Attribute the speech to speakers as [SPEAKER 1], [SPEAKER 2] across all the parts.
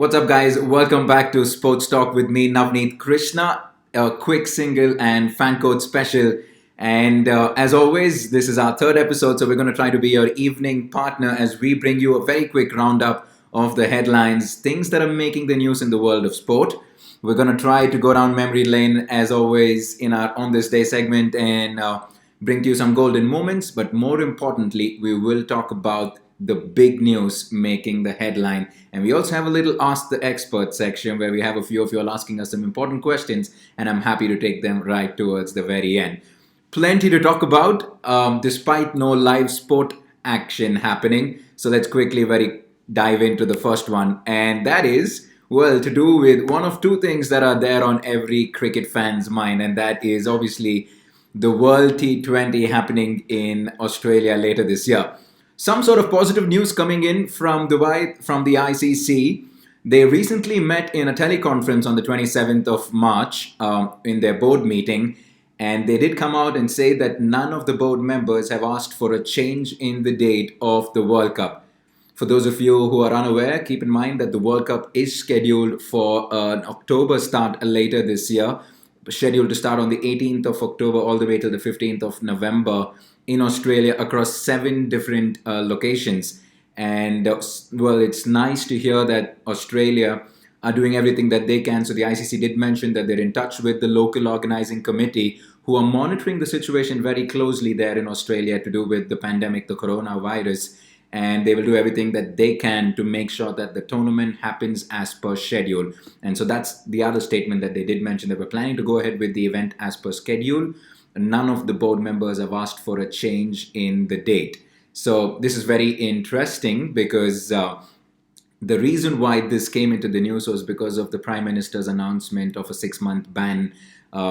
[SPEAKER 1] What's up, guys? Welcome back to Sports Talk with me, Navneeth Krishna, a quick single and FanCode special. And as always, this is our third episode, so we're going to try to be your evening partner as we bring you a very quick roundup of the headlines, things that are making the news in the world of sport. We're going to try to go down memory lane as always in our On This Day segment and bring to you some golden moments. But more importantly, we will talk about the big news making the headline. And we also have a little Ask the Expert section where we have a few of you all asking us some important questions, and I'm happy to take them right towards the very end. Plenty to talk about, despite no live sport action happening. So let's quickly dive into the first one, and that is, well, to do with one of two things that are there on every cricket fan's mind, and that is obviously the World T20 happening in Australia later this year. Some sort of positive news coming in from the ICC. They recently met in a teleconference on the 27th of March in their board meeting, and they did come out and say that none of the board members have asked for a change in the date of the World Cup. For those of you who are unaware, keep in mind that the World Cup is scheduled for an October start later this year, scheduled to start on the 18th of October all the way till the 15th of November in Australia across 7 different locations. And well, it's nice to hear that Australia are doing everything that they can. So the ICC did mention that they're in touch with the local organizing committee who are monitoring the situation very closely there in Australia to do with the pandemic, the coronavirus. And they will do everything that they can to make sure that the tournament happens as per schedule. And so that's the other statement that they did mention. They were planning to go ahead with the event as per schedule. None of the board members have asked for a change in the date. So this is very interesting because the reason why this came into the news was because of the Prime Minister's announcement of a 6-month ban,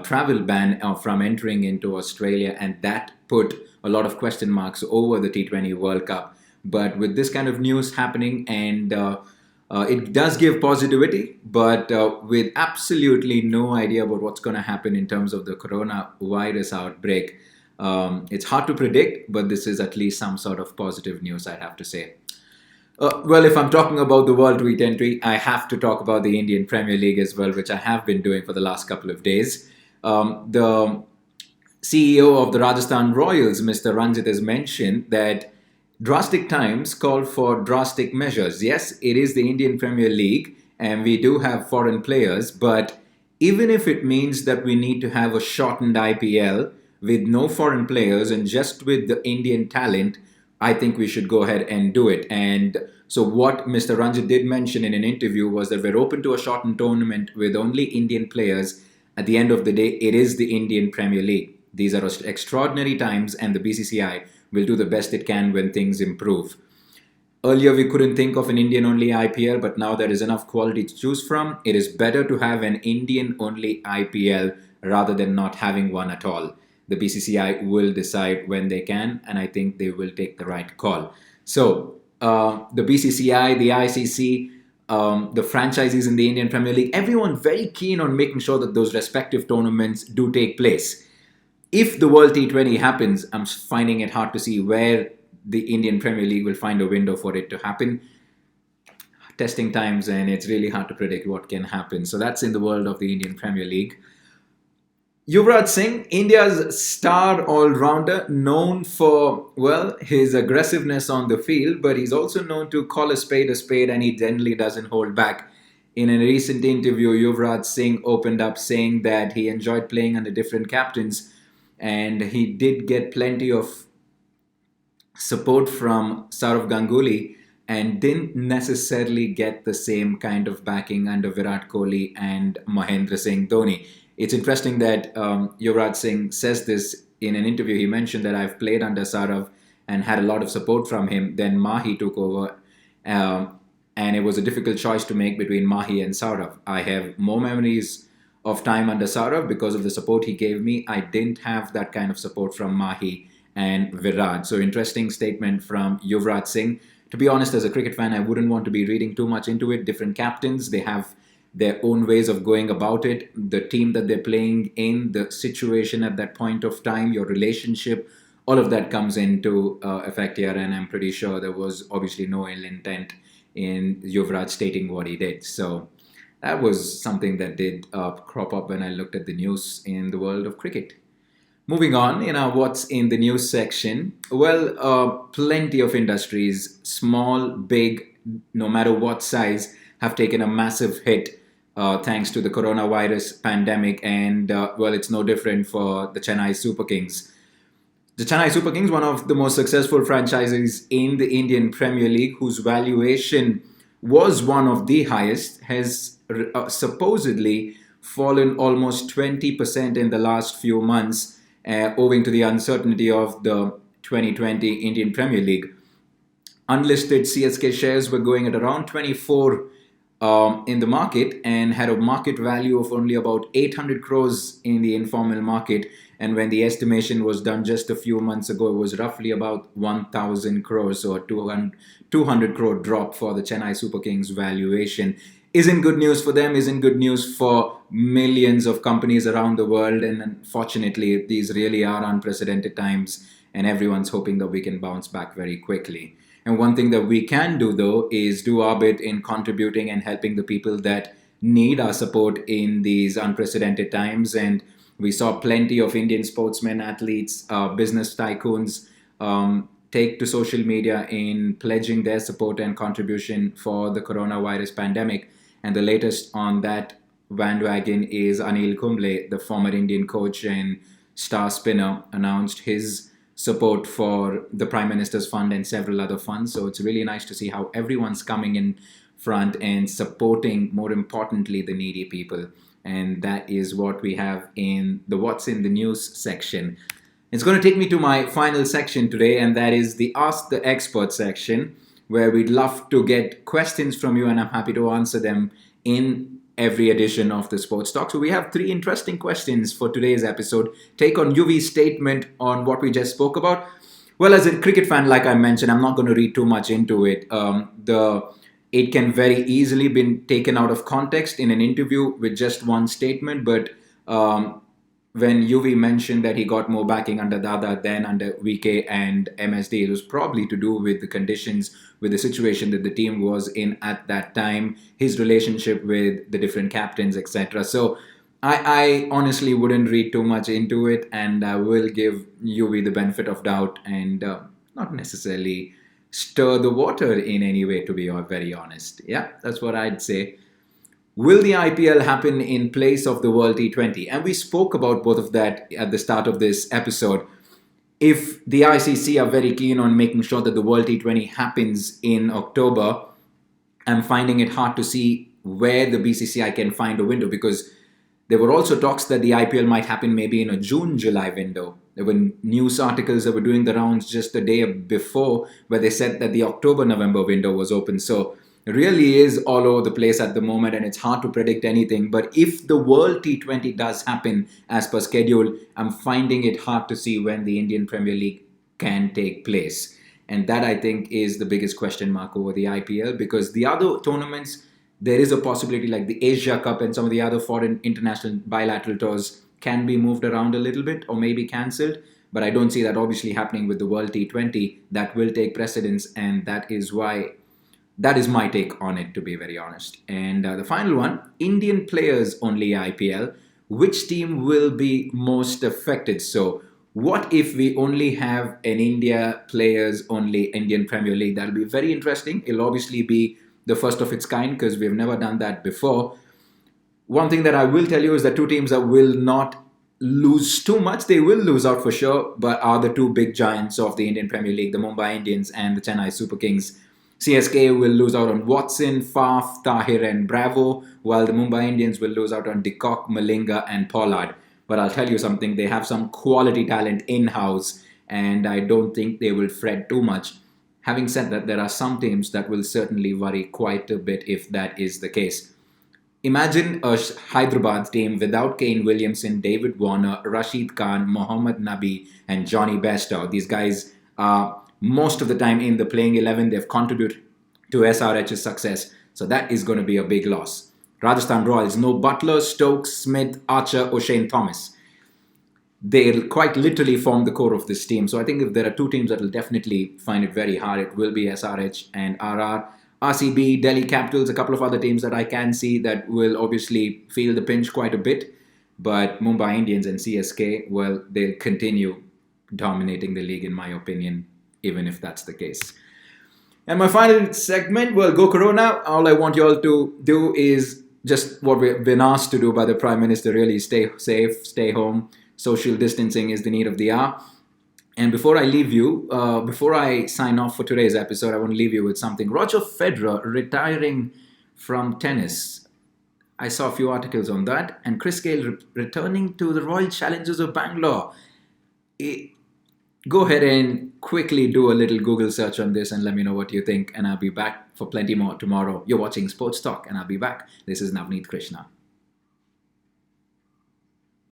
[SPEAKER 1] travel ban from entering into Australia, and that put a lot of question marks over the T20 World Cup. But with this kind of news happening, and it does give positivity, but with absolutely no idea about what's going to happen in terms of the coronavirus outbreak, it's hard to predict, but this is at least some sort of positive news, I'd have to say. Well, if I'm talking about the World T20, I have to talk about the Indian Premier League as well, which I have been doing for the last couple of days. The CEO of the Rajasthan Royals, Mr. Ranjit, has mentioned that drastic times call for drastic measures. Yes, it is the Indian Premier League and we do have foreign players, but even if it means that we need to have a shortened IPL with no foreign players and just with the Indian talent, I think we should go ahead and do it. And so what Mr. Ranjit did mention in an interview was that we're open to a shortened tournament with only Indian players. At the end of the day, it is the Indian Premier League. These are extraordinary times, and the BCCI will do the best it can when things improve. Earlier, we couldn't think of an Indian-only IPL, but now there is enough quality to choose from. It is better to have an Indian-only IPL rather than not having one at all. The BCCI will decide when they can, and I think they will take the right call. So, the BCCI, the ICC, the franchisees in the Indian Premier League, everyone very keen on making sure that those respective tournaments do take place. If the World T20 happens, I'm finding it hard to see where the Indian Premier League will find a window for it to happen. Testing times, and it's really hard to predict what can happen. So that's in the world of the Indian Premier League. Yuvraj Singh, India's star all-rounder, known for, well, his aggressiveness on the field, but he's also known to call a spade, and he generally doesn't hold back. In a recent interview, Yuvraj Singh opened up saying that he enjoyed playing under different captains, and he did get plenty of support from Sourav Ganguly and didn't necessarily get the same kind of backing under Virat Kohli and Mahendra Singh Dhoni. It's interesting that Yuvraj Singh says this in an interview. He mentioned that I've played under Sourav and had a lot of support from him. Then Mahi took over, and it was a difficult choice to make between Mahi and Sourav. I have more memories of time under Sourav because of the support he gave me. I didn't have that kind of support from Mahi and Virat. So interesting statement from Yuvraj Singh. To be honest, as a cricket fan, I wouldn't want to be reading too much into it. Different captains, they have their own ways of going about it. The team that they're playing in, the situation at that point of time, your relationship, all of that comes into effect here. And I'm pretty sure there was obviously no ill intent in Yuvraj stating what he did. So that was something that did crop up when I looked at the news in the world of cricket. Moving on, in our what's in the news section, well, plenty of industries, small, big, no matter what size, have taken a massive hit thanks to the coronavirus pandemic, and well, it's no different for the Chennai Super Kings. The Chennai Super Kings, one of the most successful franchises in the Indian Premier League, whose valuation was one of the highest, has supposedly fallen almost 20% in the last few months, owing to the uncertainty of the 2020 Indian Premier League. Unlisted CSK shares were going at around 24 in the market and had a market value of only about 800 crores in the informal market. And when the estimation was done just a few months ago, it was roughly about 1,000 crores, so a 200 crore drop for the Chennai Super Kings valuation. Isn't good news for them, isn't good news for millions of companies around the world. And unfortunately, these really are unprecedented times, and everyone's hoping that we can bounce back very quickly. And one thing that we can do, though, is do our bit in contributing and helping the people that need our support in these unprecedented times. And we saw plenty of Indian sportsmen, athletes, business tycoons take to social media in pledging their support and contribution for the coronavirus pandemic. And the latest on that bandwagon is Anil Kumble, the former Indian coach and star spinner, announced his support for the Prime Minister's Fund and several other funds. So it's really nice to see how everyone's coming in front and supporting, more importantly, the needy people. And that is what we have in the What's in the News section. It's going to take me to my final section today, and that is the Ask the Expert section, where we'd love to get questions from you, and I'm happy to answer them in every edition of the Sports Talk. So we have 3 interesting questions for today's episode. Take on Yuvi's statement on what we just spoke about. Well, as a cricket fan, like I mentioned, I'm not going to read too much into it. It can very easily be taken out of context in an interview with just one statement. But when Yuvi mentioned that he got more backing under Dada than under VK and MSD, it was probably to do with the conditions, with the situation that the team was in at that time, his relationship with the different captains, etc. So I honestly wouldn't read too much into it, and I will give Yuvi the benefit of doubt and not necessarily stir the water in any way, to be very honest. Yeah, that's what I'd say. Will the IPL happen in place of the World T20? And we spoke about both of that at the start of this episode. If the ICC are very keen on making sure that the World T20 happens in October, I'm finding it hard to see where the BCCI can find a window, because there were also talks that the IPL might happen maybe in a June-July window. There were news articles that were doing the rounds just the day before where they said that the October-November window was open. So it really is all over the place at the moment, and it's hard to predict anything. But if the World T20 does happen as per schedule, I'm finding it hard to see when the Indian Premier League can take place. And that, I think, is the biggest question mark over the IPL, because the other tournaments, there is a possibility like the Asia Cup and some of the other foreign international bilateral tours can be moved around a little bit or maybe cancelled. But I don't see that obviously happening with the World T20. That will take precedence, and that is my take on it, to be very honest. And the final one, Indian players only IPL. Which team will be most affected? So what if we only have an India players only Indian Premier League? That'll be very interesting. It'll obviously be the first of its kind, because we've never done that before. One thing that I will tell you is that 2 teams that will not lose too much. They will lose out for sure, but are the 2 big giants of the Indian Premier League, the Mumbai Indians and the Chennai Super Kings. CSK will lose out on Watson, Faf, Tahir and Bravo, while the Mumbai Indians will lose out on De Kock, Malinga and Pollard. But I'll tell you something, they have some quality talent in-house, and I don't think they will fret too much. Having said that, there are some teams that will certainly worry quite a bit if that is the case. Imagine a Hyderabad team without Kane Williamson, David Warner, Rashid Khan, Mohammad Nabi and Johnny Bairstow. These guys are most of the time in the playing 11. They've contributed to SRH's success. So that is going to be a big loss. Rajasthan Royals, no Butler, Stokes, Smith, Archer or Shane Thomas. They'll quite literally form the core of this team. So I think if there are 2 teams that will definitely find it very hard, it will be SRH and RR. RCB, Delhi Capitals, a couple of other teams that I can see that will obviously feel the pinch quite a bit. But Mumbai Indians and CSK, well, they'll continue dominating the league, in my opinion, even if that's the case. And my final segment, well, go Corona. All I want you all to do is just what we've been asked to do by the Prime Minister, really stay safe, stay home. Social distancing is the need of the hour. And before I leave you, before I sign off for today's episode, I want to leave you with something. Roger Federer retiring from tennis. I saw a few articles on that. And Chris Gayle returning to the Royal Challengers of Bangalore. Go ahead and quickly do a little Google search on this and let me know what you think. And I'll be back for plenty more tomorrow. You're watching Sports Talk and I'll be back. This is Navneeth Krishna.